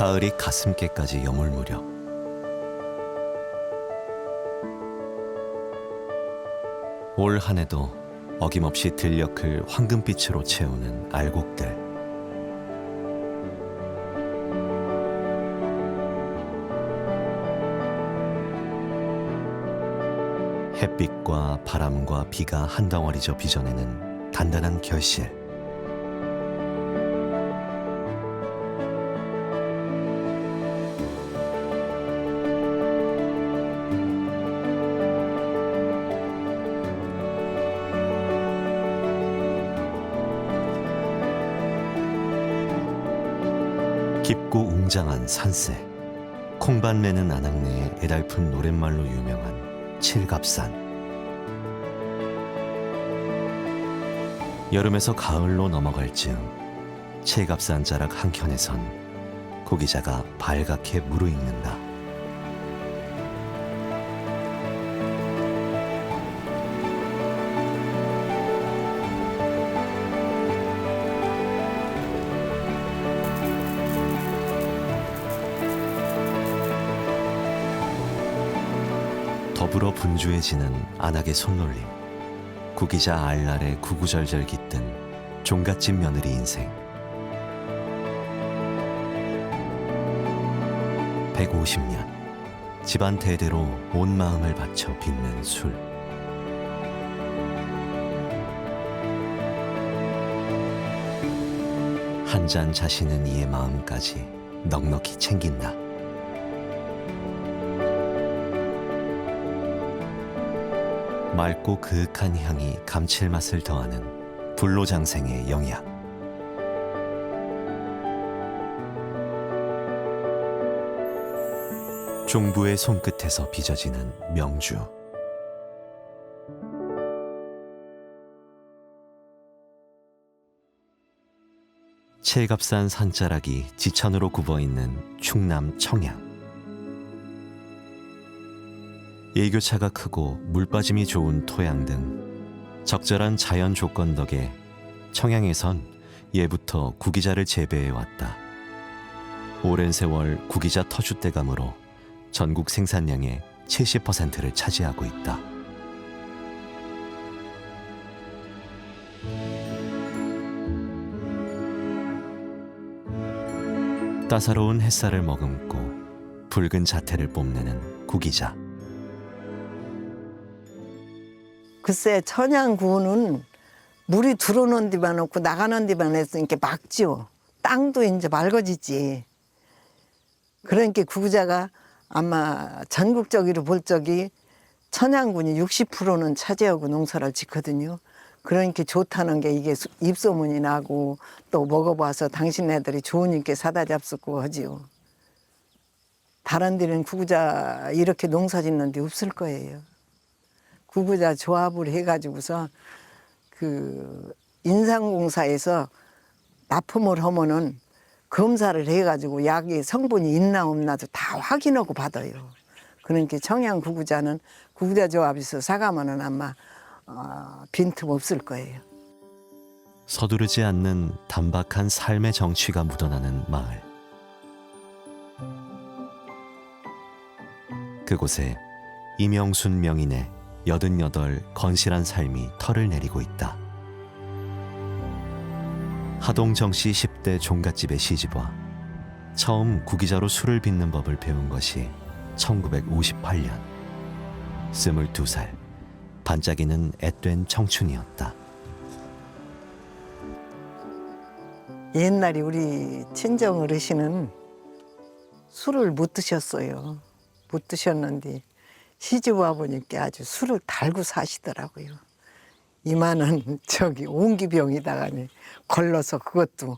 가을이 가슴께까지 여물 무렵 올 한 해도 어김없이 들녘을 황금빛으로 채우는 알곡들. 햇빛과 바람과 비가 한 덩어리져 빚어내는 단단한 결실. 깊고 웅장한 산세, 콩밭 내는 안악내의 애달픈 노랫말로 유명한 칠갑산. 여름에서 가을로 넘어갈 즈음 칠갑산 자락 한켠에선 구기자가 발갛게 무르익는다. 더불어 분주해지는 안악의 손놀림, 구기자 알날에 구구절절 깃든 종갓집 며느리 인생. 150년 집안 대대로 온 마음을 바쳐 빚는 술. 한 잔 자시는 이의 마음까지 넉넉히 챙긴다. 맑고 그윽한 향이 감칠맛을 더하는 불로장생의 영약. 종부의 손끝에서 빚어지는 명주. 칠갑산 산자락이 지천으로 굽어있는 충남 청양. 일교차가 크고 물빠짐이 좋은 토양 등 적절한 자연 조건 덕에 청양에선 예부터 구기자를 재배해왔다. 오랜 세월 구기자 터줏대감으로 전국 생산량의 70%를 차지하고 있다. 따사로운 햇살을 머금고 붉은 자태를 뽐내는 구기자. 글쎄, 천양구는 물이 들어오는 데만 없고 나가는 데만 해서 이렇게 막지요. 땅도 이제 맑아지지. 그러니까 구구자가 아마 전국적으로 볼 적이 천양군이 60%는 차지하고 농사를 짓거든요. 그러니까 좋다는 게 이게 입소문이 나고 또 먹어봐서 당신네들이 좋으니까 사다 잡수고 하지요. 다른 데는 구구자 이렇게 농사 짓는 데 없을 거예요. 구구자 조합을 해가지고서 그 인삼공사에서 납품을 하면은 검사를 해가지고 약의 성분이 있나 없나도 다 확인하고 받아요. 그러니까 청양 구구자는 구구자 조합에서 사가면은 아마 빈틈 없을 거예요. 서두르지 않는 단박한 삶의 정취가 묻어나는 마을. 그곳에 이명순 명인의 88 건실한 삶이 털을 내리고 있다. 하동정 씨 10대 종갓집에 시집와 처음 구기자로 술을 빚는 법을 배운 것이 1958년. 22살, 반짝이는 앳된 청춘이었다. 옛날에 우리 친정 어르신은 술을 못 드셨어요. 못 드셨는데 시집 와보니까 아주 술을 달고 사시더라고요. 이만한 옹기병에다가 걸러서 그것도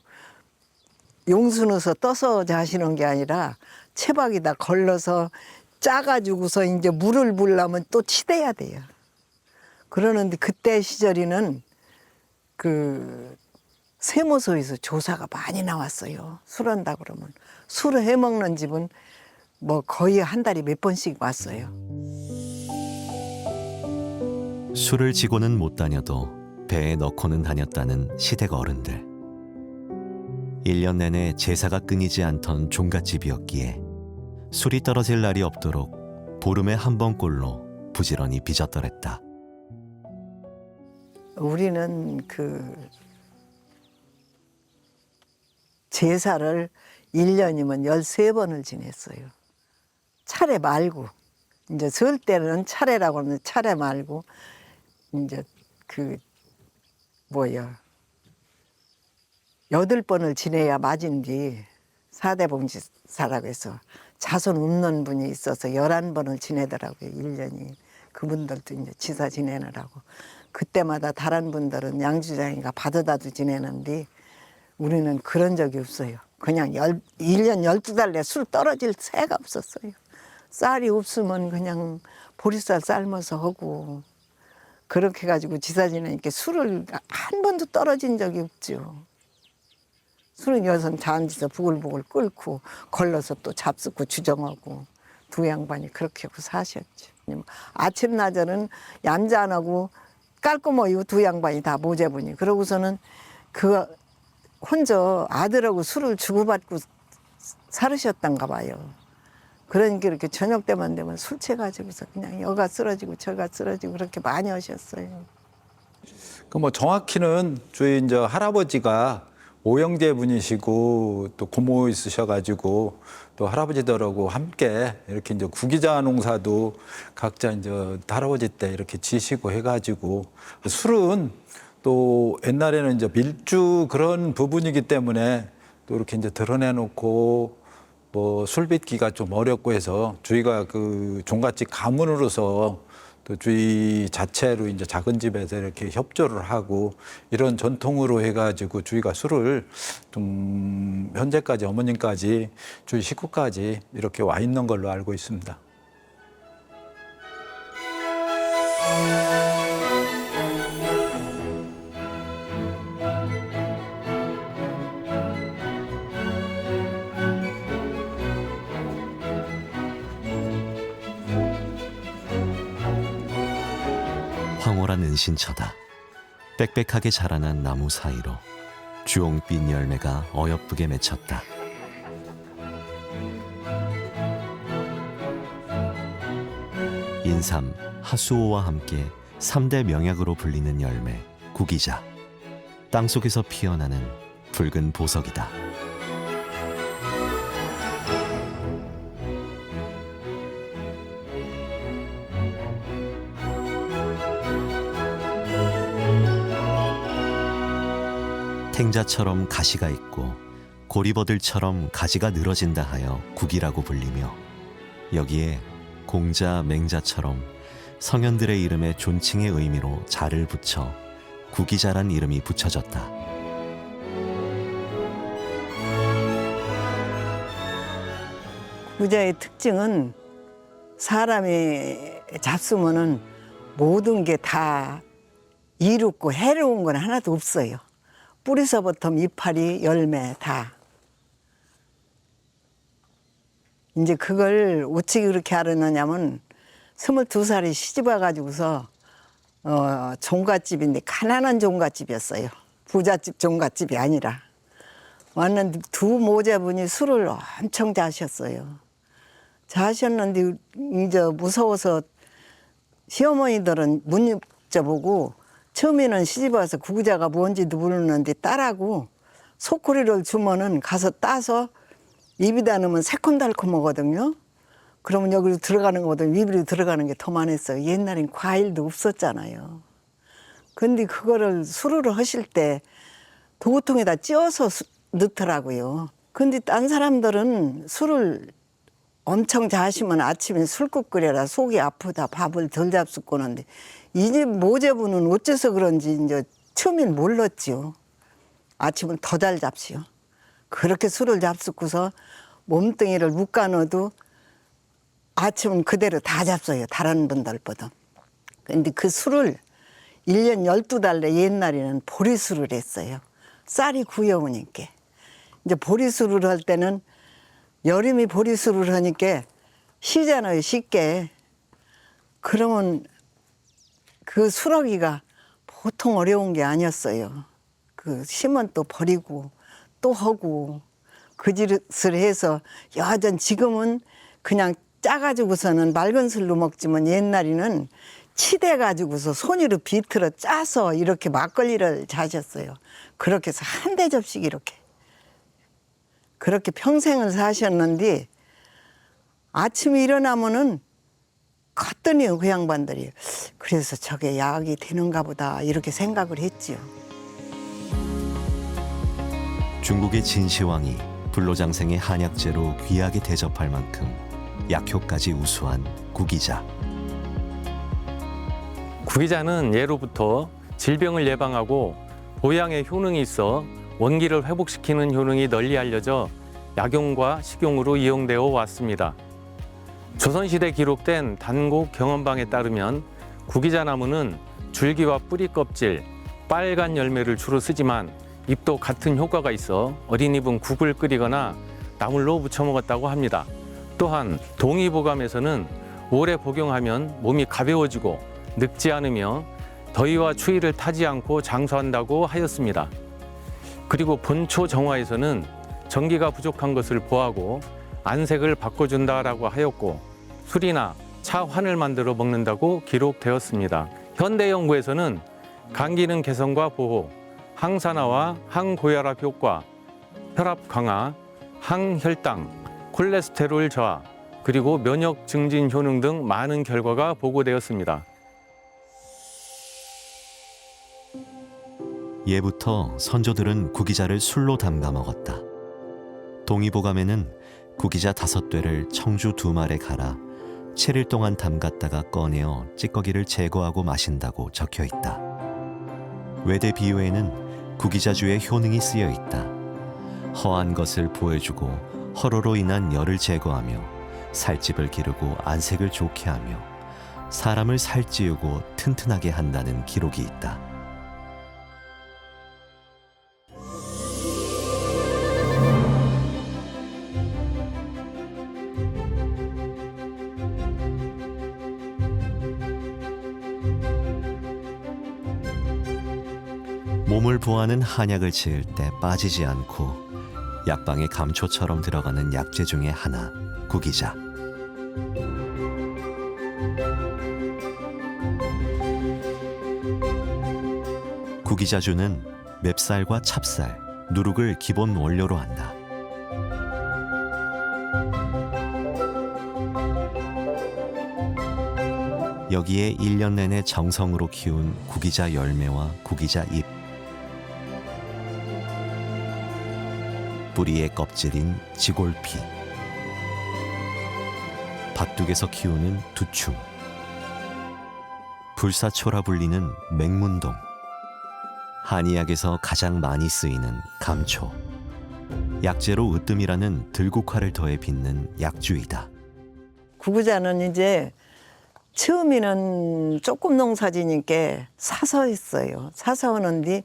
용수 넣어서 떠서 자시는 게 아니라 채박에다 걸러서 짜가지고서 이제 물을 부으려면 또 치대야 돼요. 그러는데 그때 시절에는 그 세무서에서 조사가 많이 나왔어요. 술한다 그러면. 술을 해먹는 집은 뭐 거의 한 달에 몇 번씩 왔어요. 술을 지고는 못 다녀도 배에 넣고는 다녔다는 시댁 어른들. 1년 내내 제사가 끊이지 않던 종갓집이었기에 술이 떨어질 날이 없도록 보름에 한 번꼴로 부지런히 빚었더랬다. 우리는 제사를 1년이면 13번을 지냈어요. 차례 말고. 이제 설 때는 차례라고 하면 차례 말고, 이제 8번을 지내야 맞은지, 사대봉지사라고 해서 자손 없는 분이 있어서 11번을 지내더라고요, 1년이. 그분들도 이제 지사 지내느라고. 그때마다 다른 분들은 양주장이가 받아다도 지내는데 우리는 그런 적이 없어요. 그냥 1년 12달 내 술 떨어질 새가 없었어요. 쌀이 없으면 그냥 보리쌀 삶아서 하고 그렇게 해가지고 지사 지내니까 술을 한 번도 떨어진 적이 없죠. 술은 여선 잔디서 부글부글 끓고 걸러서 또 잡숫고 주정하고 두 양반이 그렇게 하고 사셨죠. 아침 낮에는 얌자 안 하고 깔끔해요. 두 양반이 다 모제분이. 그러고서는 혼자 아들하고 술을 주고받고 살으셨던가 봐요. 그러니까 이렇게 저녁 때만 되면 술 취해가지고서 그냥 여가 쓰러지고 저가 쓰러지고 그렇게 많이 하셨어요. 정확히는 저희 이제 할아버지가 오영재 분이시고 또 고모 있으셔가지고 또 할아버지들하고 함께 이렇게 이제 구기자 농사도 각자 이제 할아버지 때 이렇게 지시고 해가지고 술은 또 옛날에는 이제 밀주 그런 부분이기 때문에 또 이렇게 이제 드러내놓고 술 빚기가 좀 어렵고 해서 저희가 종갓집 가문으로서 또 저희 자체로 이제 작은 집에서 이렇게 협조를 하고 이런 전통으로 해가지고 저희가 술을 좀 현재까지 어머님까지 저희 식구까지 이렇게 와 있는 걸로 알고 있습니다. 황홀한 은신처다. 빽빽하게 자라난 나무 사이로 주홍빛 열매가 어여쁘게 맺혔다. 인삼, 하수오와 함께 3대 명약으로 불리는 열매, 구기자. 땅속에서 피어나는 붉은 보석이다. 탱자처럼 가시가 있고 고리버들처럼 가지가 늘어진다 하여 국이라고 불리며 여기에 공자, 맹자처럼 성현들의 이름에 존칭의 의미로 자를 붙여 구기자란 이름이 붙여졌다. 구자의 특징은 사람이 잡수면은 모든 게 다 이롭고 해로운 건 하나도 없어요. 뿌리서부터 이파리, 열매 다. 이제 그걸 어떻게 그렇게 알았느냐면 22살에 시집 와가지고서 종갓집인데 가난한 종갓집이었어요. 부잣집 종갓집이 아니라. 왔는데 두 모자분이 술을 엄청 자셨어요. 자셨는데 이제 무서워서 시어머니들은 문 여쭤보고 처음에는 시집 와서 구구자가 뭔지도 모르는데 딸하고 소쿠리를 주면은 가서 따서 입에다 넣으면 새콤달콤하거든요. 그러면 여기로 들어가는 거보다 입으로 들어가는 게 더 많았어요. 옛날엔 과일도 없었잖아요. 근데 그거를 술을 하실 때 도구통에다 찧어서 넣더라고요. 근데 딴 사람들은 술을 엄청 자시면 아침에 술국 끓여라 속이 아프다 밥을 덜 잡숫고 하는데 이 집 모제분은 어째서 그런지 이제 처음엔 몰랐지요. 아침은 더 잘 잡시오. 그렇게 술을 잡숫고서 몸뚱이를 묶어 넣어도 아침은 그대로 다 잡숴요. 다른 분들보다. 근데 그 술을 1년 12달 내 옛날에는 보리술을 했어요. 쌀이 구여오니까. 이제 보리술을 할 때는 여름이 보리술을 하니까 쉬잖아요. 쉽게. 그러면 그 술하기가 보통 어려운 게 아니었어요. 그 심은 또 버리고 또 하고 그 짓을 해서 여전 지금은 그냥 짜가지고서는 맑은 술로 먹지만 옛날에는 치대 가지고서 손으로 비틀어 짜서 이렇게 막걸리를 자셨어요. 그렇게 해서 한 대접씩 이렇게 그렇게 평생을 사셨는데 아침에 일어나면은 컸더니 그 양반들이 그래서 저게 약이 되는가 보다 이렇게 생각을 했지요. 중국의 진시황이 불로장생의 한약재로 귀하게 대접할 만큼 약효까지 우수한 구기자. 구기자는 예로부터 질병을 예방하고 보양의 효능이 있어 원기를 회복시키는 효능이 널리 알려져 약용과 식용으로 이용되어 왔습니다. 조선시대 기록된 단곡 경언방에 따르면 구기자 나무는 줄기와 뿌리 껍질, 빨간 열매를 주로 쓰지만 잎도 같은 효과가 있어 어린잎은 국을 끓이거나 나물로 무쳐 먹었다고 합니다. 또한 동의보감에서는 오래 복용하면 몸이 가벼워지고 늙지 않으며 더위와 추위를 타지 않고 장수한다고 하였습니다. 그리고 본초 정화에서는 전기가 부족한 것을 보하고 안색을 바꿔준다라고 하였고 술이나 차 환을 만들어 먹는다고 기록되었습니다. 현대 연구에서는 간 기능 개선과 보호, 항산화와 항고혈압 효과, 혈압 강화, 항혈당, 콜레스테롤 저하, 그리고 면역 증진 효능 등 많은 결과가 보고되었습니다. 예부터 선조들은 구기자를 술로 담가 먹었다. 동의보감에는 구기자 5되를 청주 2말에 갈아 7일 동안 담갔다가 꺼내어 찌꺼기를 제거하고 마신다고 적혀 있다. 외대 비유에는 구기자주의 효능이 쓰여 있다. 허한 것을 보여주고 허로로 인한 열을 제거하며 살집을 기르고 안색을 좋게 하며 사람을 살찌우고 튼튼하게 한다는 기록이 있다. 몸을 보호하는 한약을 지을 때 빠지지 않고 약방의 감초처럼 들어가는 약재 중에 하나, 구기자. 구기자주는 맵쌀과 찹쌀, 누룩을 기본 원료로 한다. 여기에 1년 내내 정성으로 키운 구기자 열매와 구기자 잎, 뿌리의 껍질인 지골피, 밭둑에서 키우는 두충, 불사초라 불리는 맹문동, 한의학에서 가장 많이 쓰이는 감초, 약재로 으뜸이라는 들국화를 더해 빚는 약주이다. 구구자는 이제 처음에는 조금 농사지니까 사서 했어요. 사서 하는데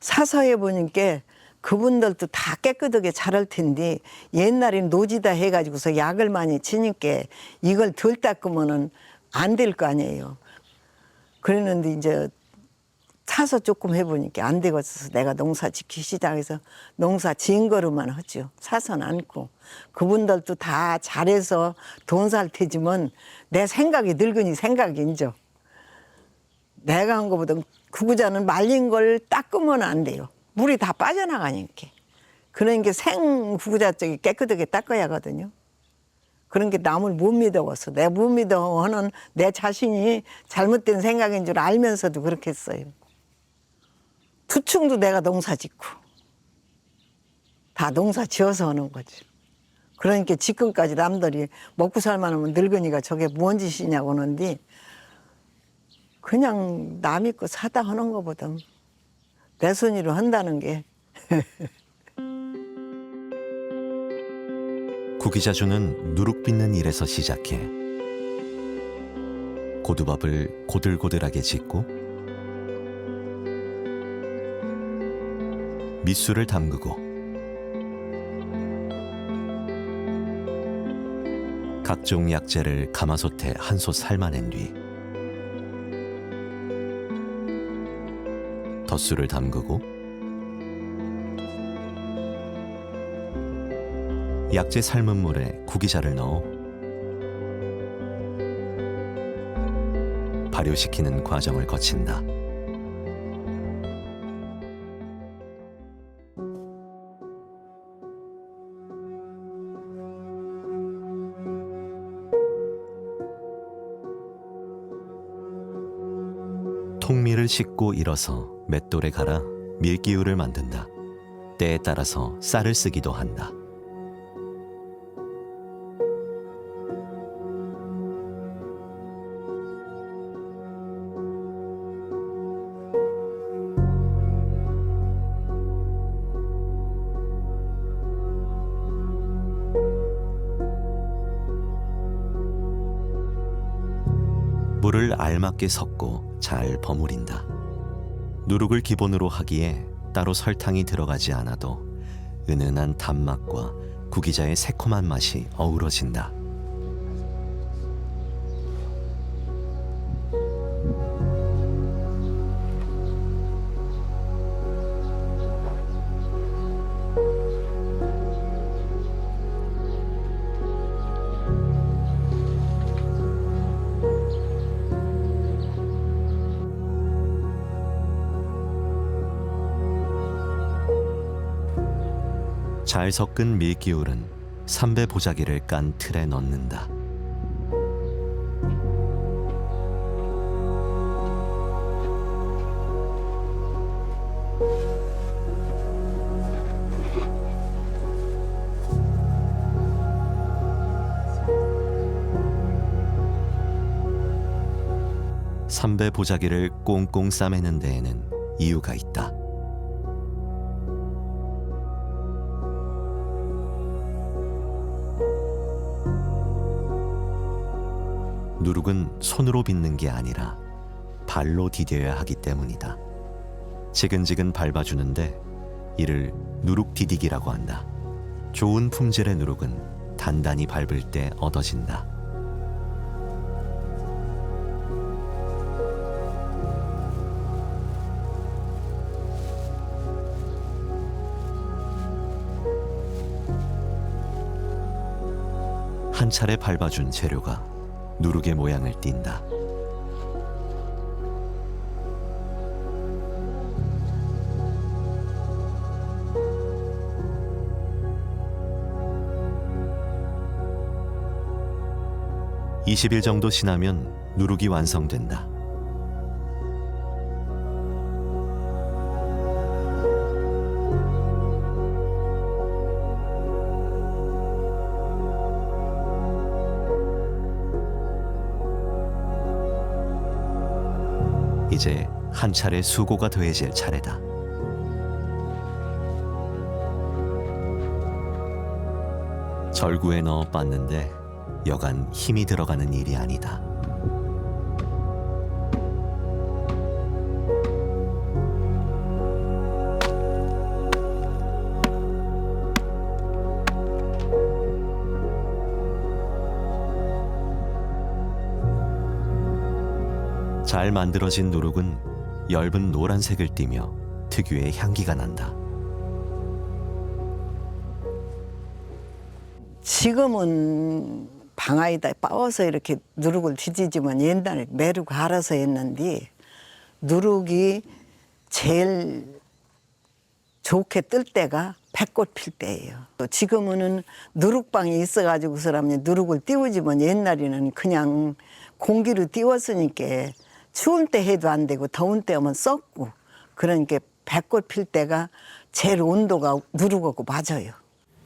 사서 해보니까 그분들도 다 깨끗하게 자랄 텐데 옛날엔 노지다 해가지고서 약을 많이 치니까 이걸 덜 닦으면은 안 될 거 아니에요. 그랬는데 이제 사서 조금 해보니까 안 되겠어서 내가 농사 짓기 시작해서 농사 지은 거로만 하죠. 사서는 않고. 그분들도 다 잘해서 돈 살 테지만 내 생각이 늙으니 생각이 인죠. 내가 한 거보다 구구자는 말린 걸 닦으면 안 돼요. 물이 다 빠져나가니까. 그러니까 생 구구자 쪽이 깨끗하게 닦아야 하거든요. 그런 게 남을 못 믿어서 내 못 믿어 하는 내 자신이 잘못된 생각인 줄 알면서도 그렇게 했어요. 두충도 내가 농사 짓고 다 농사 지어서 하는 거지. 그러니까 지금까지 남들이 먹고 살만하면 늙으니까 저게 뭔 짓이냐고 하는데 그냥 남 믿고 사다 하는 것보다 내 손으로 한다는 게. 구기자주는 누룩 빚는 일에서 시작해 고두밥을 고들고들하게 짓고 밑술을 담그고 각종 약재를 가마솥에 한솥 삶아낸 뒤 덧술을 담그고 약재 삶은 물에 구기자를 넣어 발효시키는 과정을 거친다. 통밀을 씻고 일어서 맷돌에 갈아 밀기울을 만든다. 때에 따라서 쌀을 쓰기도 한다. 물을 알맞게 섞고 잘 버무린다. 누룩을 기본으로 하기에 따로 설탕이 들어가지 않아도 은은한 단맛과 구기자의 새콤한 맛이 어우러진다. 잘 섞은 밀기울은 삼배 보자기를 깐 틀에 넣는다. 삼배 보자기를 꽁꽁 싸매는 데에는 이유가 있다. 누룩은 손으로 빚는 게 아니라 발로 디뎌야 하기 때문이다. 지근지근 밟아주는데 이를 누룩 디디기라고 한다. 좋은 품질의 누룩은 단단히 밟을 때 얻어진다. 한 차례 밟아준 재료가 누룩의 모양을 띈다. (20일) 정도 지나면 누룩이 완성된다. 이제 한 차례 수고가 더해질 차례다. 절구에 넣어 빻는데 여간 힘이 들어가는 일이 아니다. 잘 만들어진 누룩은 엷은 노란색을 띠며 특유의 향기가 난다. 지금은 방아에다 빻아서 이렇게 누룩을 뒤지지만 옛날에 매루 갈아서 했는데 누룩이 제일 좋게 뜰 때가 백꽃 필 때예요. 지금은 누룩방이 있어가지고 사람이 누룩을 띄우지만 옛날에는 그냥 공기로 띄웠으니까 추운 때 해도 안 되고 더운 때 하면 썩고 그러니까 백꽃 필 때가 제일 온도가 누룩하고 맞아요.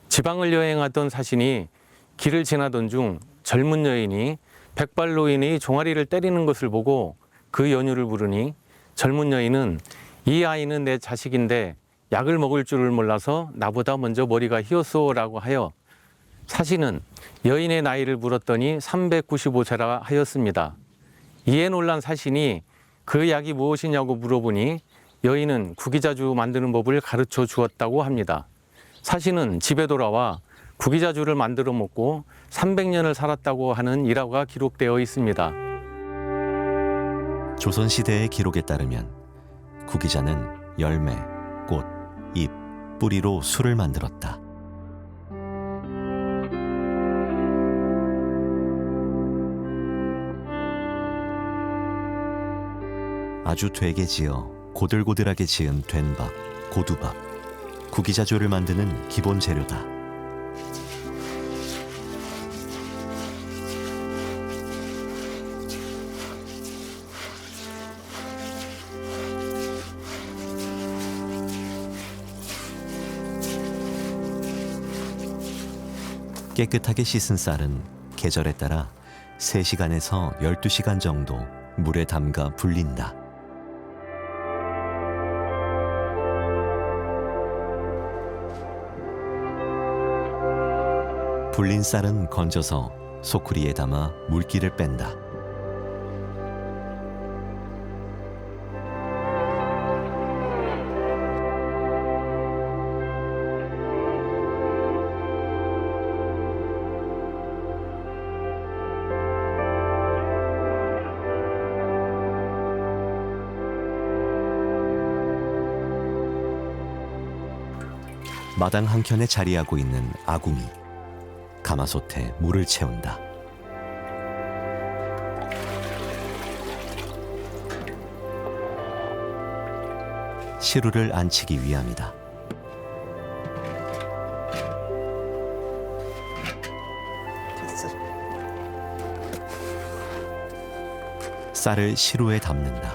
지방을 여행하던 사신이 길을 지나던 중 젊은 여인이 백발 노인이 종아리를 때리는 것을 보고 그 연유를 부르니 젊은 여인은 이 아이는 내 자식인데 약을 먹을 줄을 몰라서 나보다 먼저 머리가 휘었소라고 하여 사신은 여인의 나이를 물었더니 395세라 하였습니다. 이에 놀란 사신이 그 약이 무엇이냐고 물어보니 여인은 구기자주 만드는 법을 가르쳐 주었다고 합니다. 사신은 집에 돌아와 구기자주를 만들어 먹고 300년을 살았다고 하는 일화가 기록되어 있습니다. 조선시대의 기록에 따르면 구기자는 열매, 꽃, 잎, 뿌리로 술을 만들었다. 아주 되게 지어 고들고들하게 지은 된밥, 고두밥, 구기자조를 만드는 기본 재료다. 깨끗하게 씻은 쌀은 계절에 따라 3시간에서 12시간 정도 물에 담가 불린다. 불린 쌀은 건져서 소쿠리에 담아 물기를 뺀다. 마당 한켠에 자리하고 있는 아궁이. 가마솥에 물을 채운다. 시루를 안치기 위함이다. 됐어. 쌀을 시루에 담는다.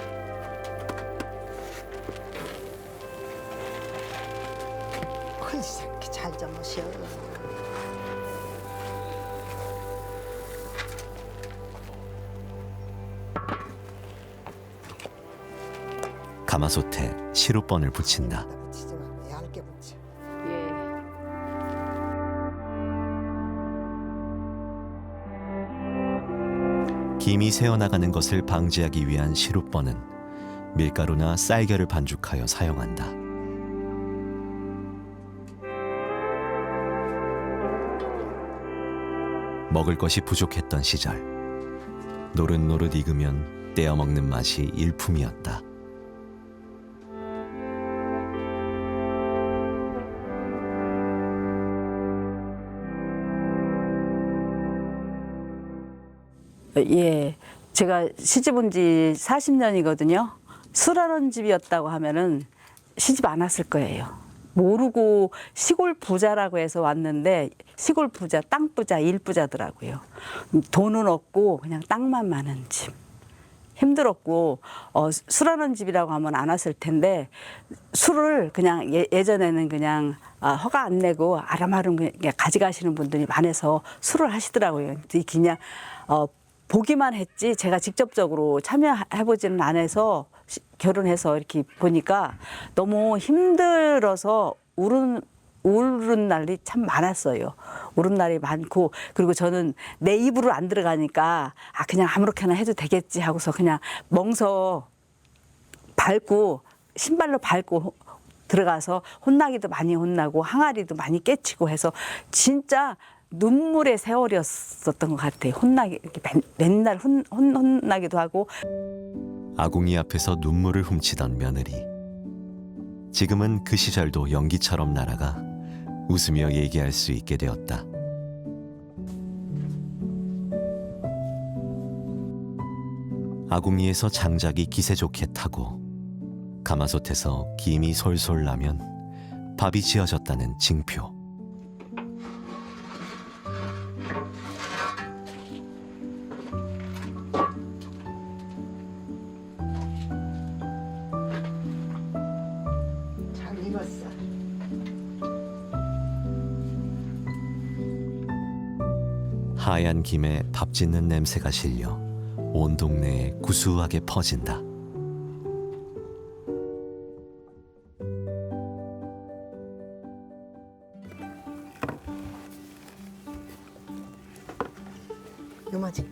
이렇게 잘 잡으셔. 가마솥에 시루번을 붙인다. 붙이지 말고 얇게 붙여. 김이 새어나가는 것을 방지하기 위한 시루번은 밀가루나 쌀겨를 반죽하여 사용한다. 먹을 것이 부족했던 시절, 노릇노릇 익으면 떼어 먹는 맛이 일품이었다. 예, 제가 시집 온 지 40년이거든요. 술하는 집이었다고 하면은 시집 안 왔을 거예요. 모르고 시골 부자라고 해서 왔는데 시골 부자, 땅 부자, 일 부자더라고요. 돈은 없고 그냥 땅만 많은 집. 힘들었고 술하는 집이라고 하면 안 왔을 텐데 술을 그냥 예전에는 그냥 허가 안 내고 아름아름 그냥 가져가시는 분들이 많아서 술을 하시더라고요. 그냥 보기만 했지 제가 직접적으로 참여해보지는 않아서 결혼해서 이렇게 보니까 너무 힘들어서 우는 날이 참 많았어요. 우는 날이 많고 그리고 저는 내 입으로 안 들어가니까 그냥 아무렇게나 해도 되겠지 하고서 그냥 멍서 밟고 신발로 밟고 들어가서 혼나기도 많이 혼나고 항아리도 많이 깨치고 해서 진짜 눈물의 세월이었었던 것 같아요. 혼나기 이렇게 맨날 혼나기도 하고. 아궁이 앞에서 눈물을 훔치던 며느리. 지금은 그 시절도 연기처럼 날아가 웃으며 얘기할 수 있게 되었다. 아궁이에서 장작이 기세 좋게 타고 가마솥에서 김이 솔솔 나면 밥이 지어졌다는 징표. 잘 익었어. 하얀 김에 밥 짓는 냄새가 실려 온 동네에 구수하게 퍼진다. 요마지.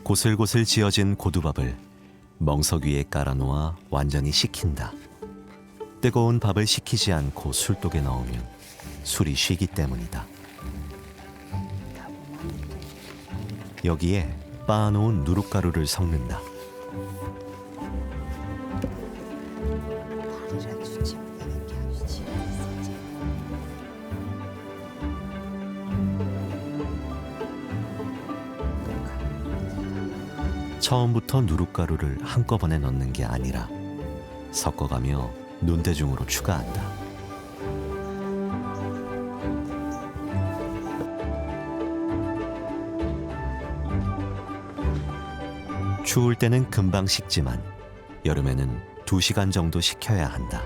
고슬고슬 지어진 고두밥을 멍석 위에 깔아놓아 완전히 식힌다. 뜨거운 밥을 식히지 않고 술독에 넣으면 술이 쉬기 때문이다. 여기에 빻아놓은 누룩가루를 섞는다. 처음부터 누룩가루를 한꺼번에 넣는 게 아니라 섞어가며 눈대중으로 추가한다. 추울 때는 금방 식지만 여름에는 2시간 정도 식혀야 한다.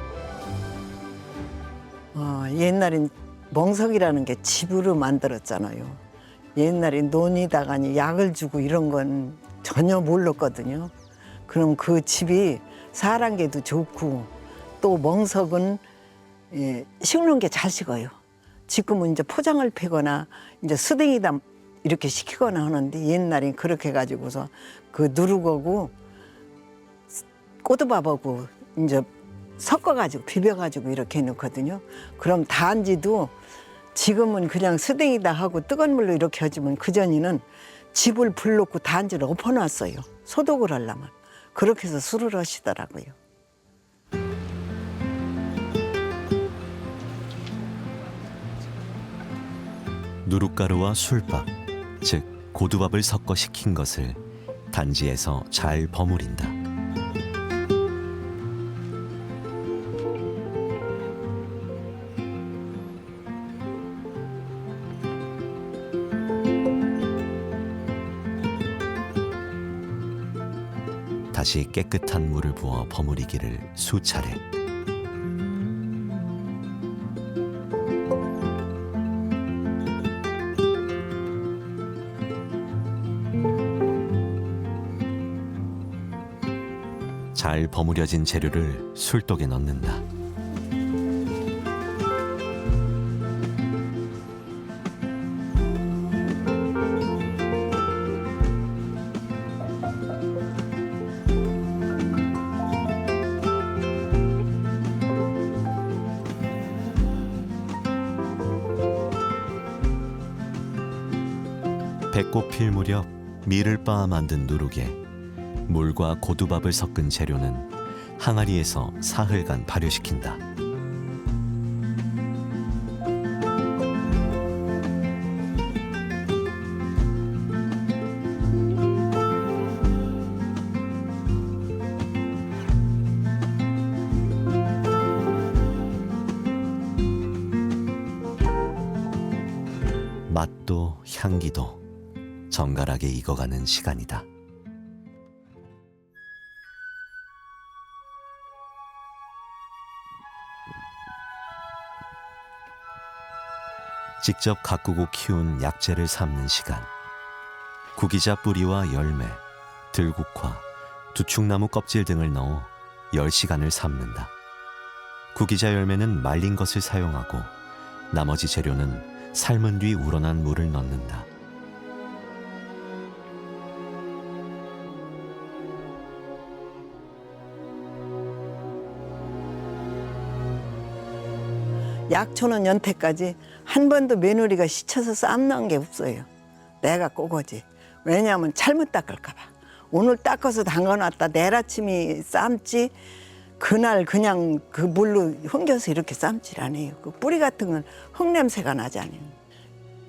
옛날엔 멍석이라는 게 집으로 만들었잖아요. 옛날에 논에다가 약을 주고 이런 건 전혀 몰랐거든요. 그럼 그 집이 사랑개도 좋고 또 멍석은 식는 게 잘 식어요. 지금은 이제 포장을 패거나 이제 수댕이다 이렇게 식히거나 하는데 옛날엔 그렇게 해가지고서 그 누룩하고 꼬두밥하고 이제 섞어가지고 비벼가지고 이렇게 해놓거든요. 그럼 단지도 지금은 그냥 수댕이다 하고 뜨거운 물로 이렇게 해주면 그전에는 집을 불놓고 단지를 엎어놨어요. 소독을 하려면. 그렇게 해서 술을 하시더라고요. 누룩가루와 술밥, 즉 고두밥을 섞어 식힌 것을 단지에서 잘 버무린다. 다시 깨끗한 물을 부어 버무리기를 수차례. 잘 버무려진 재료를 술독에 넣는다. 배꼽 필 무렵 밀을 빻아 만든 누룩에 물과 고두밥을 섞은 재료는 항아리에서 사흘간 발효시킨다. 맛도 향기도 정갈하게 익어가는 시간이다. 직접 가꾸고 키운 약재를 삶는 시간. 구기자 뿌리와 열매, 들국화, 두축나무 껍질 등을 넣어 10시간을 삶는다. 구기자 열매는 말린 것을 사용하고 나머지 재료는 삶은 뒤 우러난 물을 넣는다. 약초는 연태까지 한 번도 며느리가 시쳐서 삶는 게 없어요. 내가 꼬거지. 왜냐하면 잘못 닦을까 봐. 오늘 닦아서 담가놨다 내일 아침에 삶지 그날 그냥 그 물로 헹겨서 이렇게 삶질 않아요. 그 뿌리 같은 건 흙냄새가 나잖아요.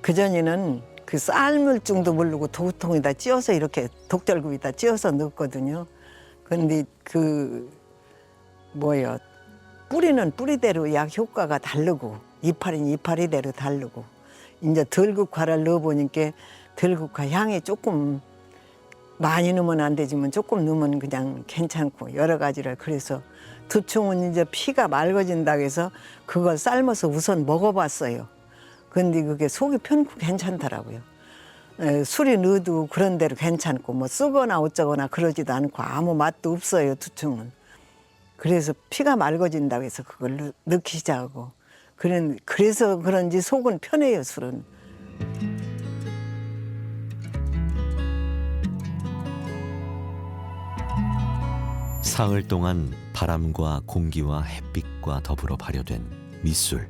그전에는 그 삶을 줄도 모르고 도구통에다 찧어서 이렇게 독절구에다 찧어서 넣었거든요. 그런데 뿌리는 뿌리대로 약 효과가 다르고 이파리는 이파리대로 다르고 이제 들국화를 넣어보니까 들국화 향이 조금 많이 넣으면 안 되지만 조금 넣으면 그냥 괜찮고 여러 가지를 그래서 두충은 이제 피가 맑아진다고 해서 그걸 삶아서 우선 먹어봤어요. 근데 그게 속이 편고 괜찮더라고요. 술이 넣어도 그런 대로 괜찮고 뭐 쓰거나 어쩌거나 그러지도 않고 아무 맛도 없어요, 두충은. 그래서 피가 맑아진다고 해서 그걸 넣기 시작하고 그래서 그런지 속은 편해요, 술은. 사흘 동안 바람과 공기와 햇빛과 더불어 발효된 밑술.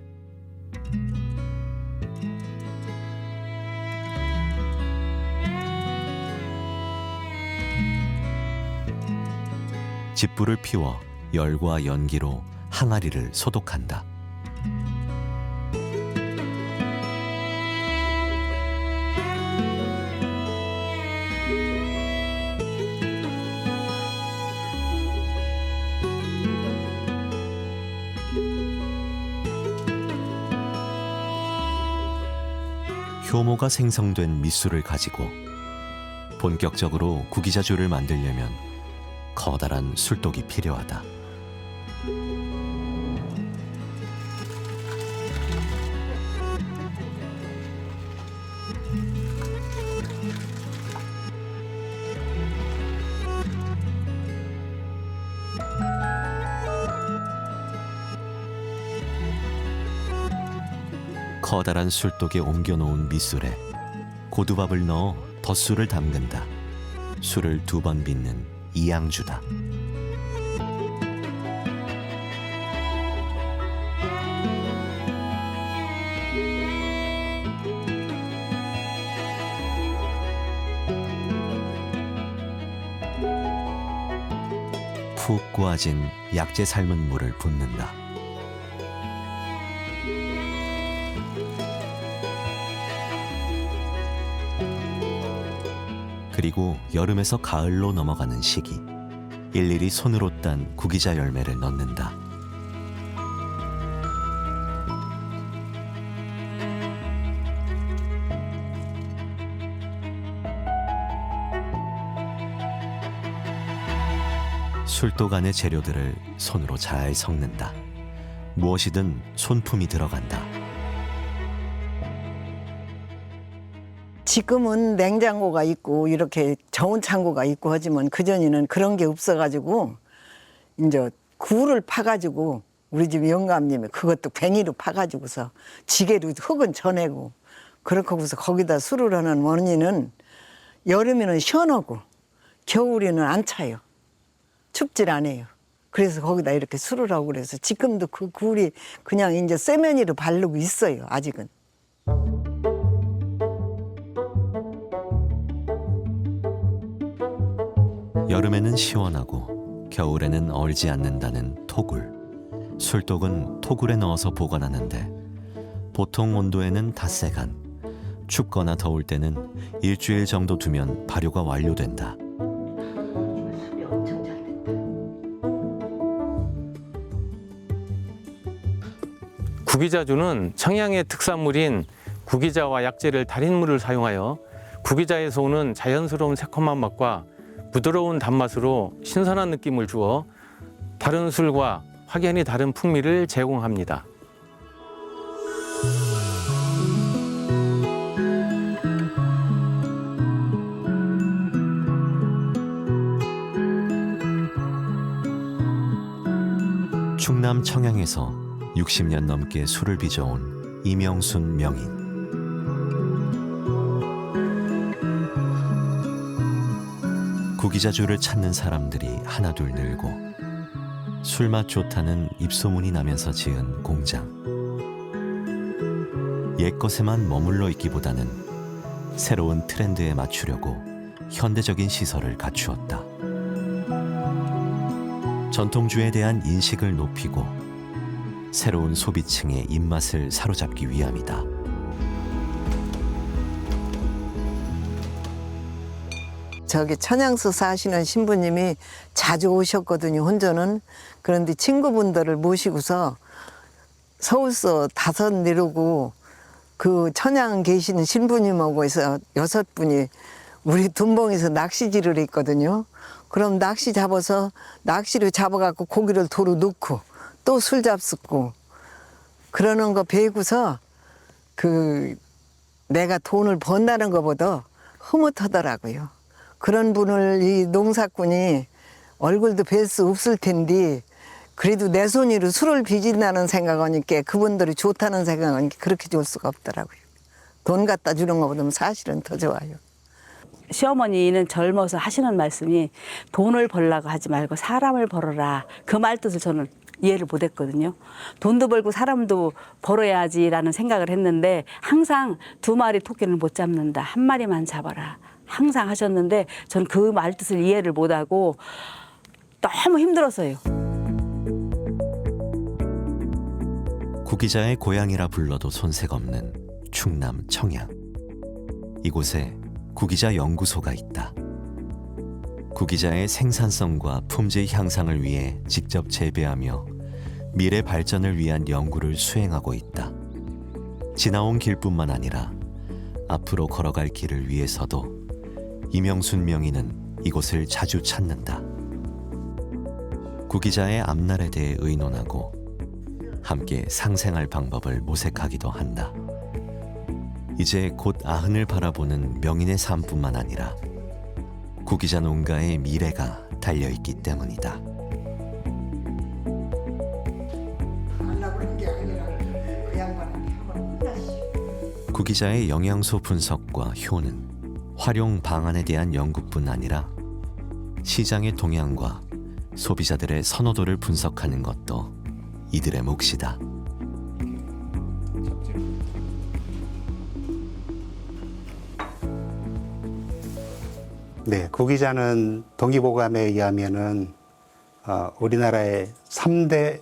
집불을 피워 열과 연기로 항아리를 소독한다. 효모가 생성된 밑술을 가지고 본격적으로 구기자주를 만들려면 커다란 술독이 필요하다. 커다란 술독에 옮겨놓은 밑술에 고두밥을 넣어 덧술을 담근다. 술을 2번 빚는 이양주다. 푹 꼬아진 약재 삶은 물을 붓는다. 그리고 여름에서 가을로 넘어가는 시기, 일일이 손으로 딴 구기자 열매를 넣는다. 술독 안의 재료들을 손으로 잘 섞는다. 무엇이든 손품이 들어간다. 지금은 냉장고가 있고 이렇게 저온 창고가 있고 하지만 그전에는 그런 게 없어가지고 이제 굴을 파가지고 우리 집 영감님이 그것도 괭이로 파가지고서 지게로 흙은 쳐내고 그렇게 하고서 거기다 술을 하는 원인은 여름에는 시원하고 겨울에는 안 차요. 춥질 않아요. 그래서 거기다 이렇게 술을 하고 그래서 지금도 그 굴이 그냥 이제 쇠면이로 바르고 있어요. 아직은. 여름에는 시원하고 겨울에는 얼지 않는다는 토굴. 술독은 토굴에 넣어서 보관하는데 보통 온도에는 닷새간, 춥거나 더울 때는 일주일 정도 두면 발효가 완료된다. 구기자주는 청양의 특산물인 구기자와 약재를 달인 물을 사용하여 구기자에서 오는 자연스러운 새콤한 맛과 부드러운 단맛으로 신선한 느낌을 주어 다른 술과 확연히 다른 풍미를 제공합니다. 충남 청양에서 60년 넘게 술을 빚어온 이명순 명인. 구기자주를 찾는 사람들이 하나둘 늘고 술맛 좋다는 입소문이 나면서 지은 공장. 옛것에만 머물러 있기보다는 새로운 트렌드에 맞추려고 현대적인 시설을 갖추었다. 전통주에 대한 인식을 높이고 새로운 소비층의 입맛을 사로잡기 위함이다. 저기 천양서 사시는 신부님이 자주 오셨거든요. 혼자는. 그런데 친구분들을 모시고서 서울서 5 내려고 그 천양 계시는 신부님하고 해서 6분이 우리 둔봉에서 낚시질을 했거든요. 그럼 낚시 잡아서 낚시를 잡아갖고 고기를 도로 넣고 또 술 잡숫고 그러는 거 배우고서 그 내가 돈을 번다는 것보다 흐뭇하더라고요. 그런 분을 이 농사꾼이 얼굴도 뵐 수 없을 텐데 그래도 내 손으로 술을 빚인다는 생각하니까 그분들이 좋다는 생각하니까 그렇게 좋을 수가 없더라고요. 돈 갖다 주는 것보다는 사실은 더 좋아요. 시어머니는 젊어서 하시는 말씀이 돈을 벌라고 하지 말고 사람을 벌어라. 그 말뜻을 저는 이해를 못했거든요. 돈도 벌고 사람도 벌어야지라는 생각을 했는데 항상 2마리 토끼는 못 잡는다. 1마리만 잡아라. 항상 하셨는데 전 그 말뜻을 이해를 못하고 너무 힘들었어요. 구기자의 고향이라 불러도 손색 없는 충남 청양. 이곳에 구기자 연구소가 있다. 구기자의 생산성과 품질 향상을 위해 직접 재배하며 미래 발전을 위한 연구를 수행하고 있다. 지나온 길뿐만 아니라 앞으로 걸어갈 길을 위해서도 이명순 명의는 이곳을 자주 찾는다. 구기자의 앞날에 대해 의논하고 함께 상생할 방법을 모색하기도 한다. 이제 곧 아흔을 바라보는 명인의 삶뿐만 아니라 구기자 농가의 미래가 달려있기 때문이다. 구기자의 영양소 분석과 효능, 활용 방안에 대한 연구뿐 아니라 시장의 동향과 소비자들의 선호도를 분석하는 것도 이들의 몫이다. 네, 구기자는 동의보감에 의하면은 우리나라의 3대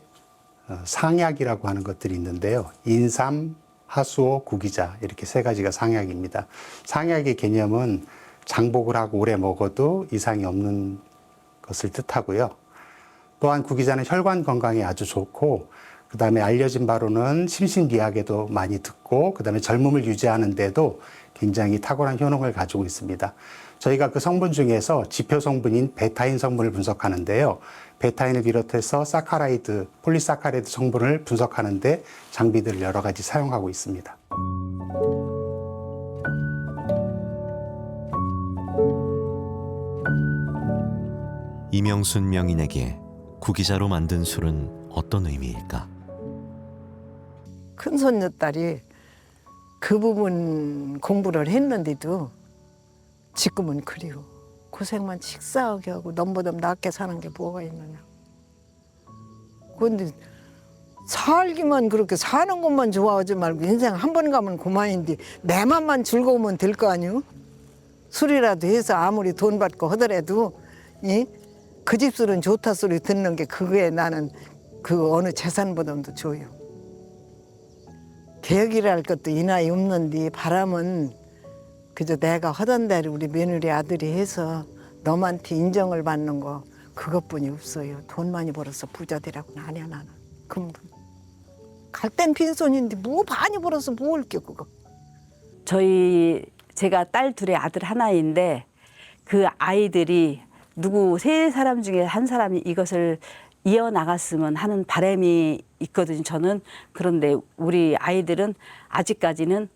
상약이라고 하는 것들이 있는데요. 인삼, 하수오, 구기자 이렇게 세 가지가 상약입니다. 상약의 개념은 장복을 하고 오래 먹어도 이상이 없는 것을 뜻하고요. 또한 구기자는 혈관 건강에 아주 좋고 그 다음에 알려진 바로는 심신미약에도 많이 듣고 그 다음에 젊음을 유지하는 데도 굉장히 탁월한 효능을 가지고 있습니다. 저희가 그 성분 중에서 지표 성분인 베타인 성분을 분석하는데요. 베타인을 비롯해서 사카라이드, 폴리사카라이드 성분을 분석하는데 장비들을 여러 가지 사용하고 있습니다. 이명순 명인에게 구기자로 만든 술은 어떤 의미일까? 큰 손녀딸이 그 부분 공부를 했는데도 지금은 그리워. 고생만 식사하게 하고 넘보다 낫게 사는 게 뭐가 있느냐. 그런데 살기만 그렇게 사는 것만 좋아하지 말고 인생 한 번 가면 그만인데 내 맘만 즐거우면 될 거 아니오? 술이라도 해서 아무리 돈 받고 하더라도 그 집 술은 좋다 소리 듣는 게 그거에 나는 그 어느 재산보다도 좋아요. 계획이랄 것도 이 나이 없는데 바람은 그저 내가 하던 대로 우리 며느리 아들이 해서 너한테 인정을 받는 거 그것뿐이 없어요. 돈 많이 벌어서 부자 되라고는 아니야 나는. 그럼 갈 땐 빈손인데 뭐 많이 벌어서 뭐 올게 그거. 제가 딸 둘에 아들 하나인데 그 아이들이 누구 세 사람 중에 한 사람이 이것을 이어나갔으면 하는 바람이 있거든요. 저는. 그런데 우리 아이들은 아직까지는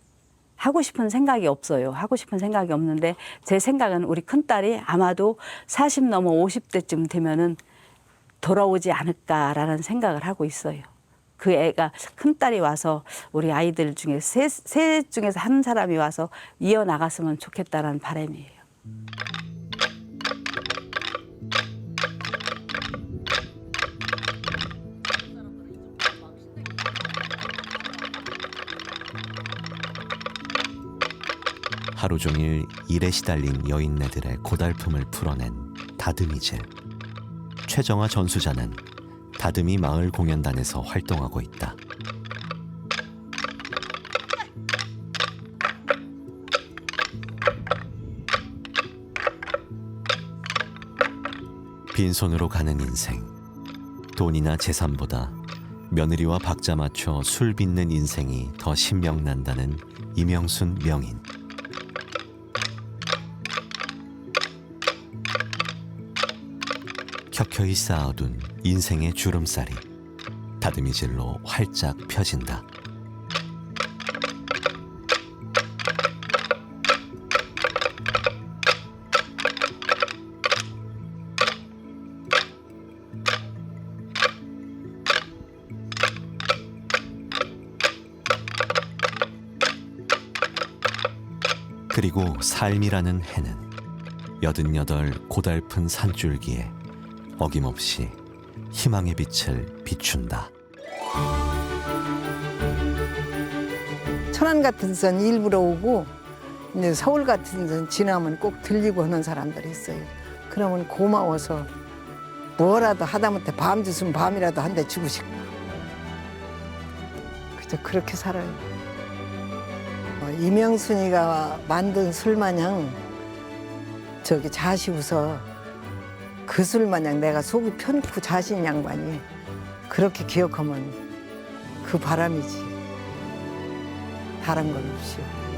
하고 싶은 생각이 없어요. 하고 싶은 생각이 없는데 제 생각은 우리 큰딸이 아마도 40 넘어 50대쯤 되면은 돌아오지 않을까라는 생각을 하고 있어요. 그 애가 큰딸이 와서 우리 아이들 중에 세 중에서 한 사람이 와서 이어나갔으면 좋겠다라는 바람이에요. 하루 종일 일에 시달린 여인네들의 고달픔을 풀어낸 다듬이질. 최정아 전수자는 다듬이 마을 공연단에서 활동하고 있다. 빈손으로 가는 인생. 돈이나 재산보다 며느리와 박자 맞춰 술 빚는 인생이 더 신명난다는 이명순 명인. 켜켜이 쌓아둔 인생의 주름살이 다듬이질로 활짝 펴진다. 그리고 삶이라는 해는 88 고달픈 산줄기에 어김없이 희망의 빛을 비춘다. 천안 같은 선 일부러 오고 이제 서울 같은 선 지나면 꼭 들리고 하는 사람들이 있어요. 그러면 고마워서 뭐라도 하다못해 밤 주면 밤이라도 한 대 주고 싶고 그저 그렇게 살아요. 이명순이가 만든 술 마냥 저기 자시 웃어 그 술 마냥 내가 속이 편고 자신 양반이 그렇게 기억하면 그 바람이지 다른 건 없이요.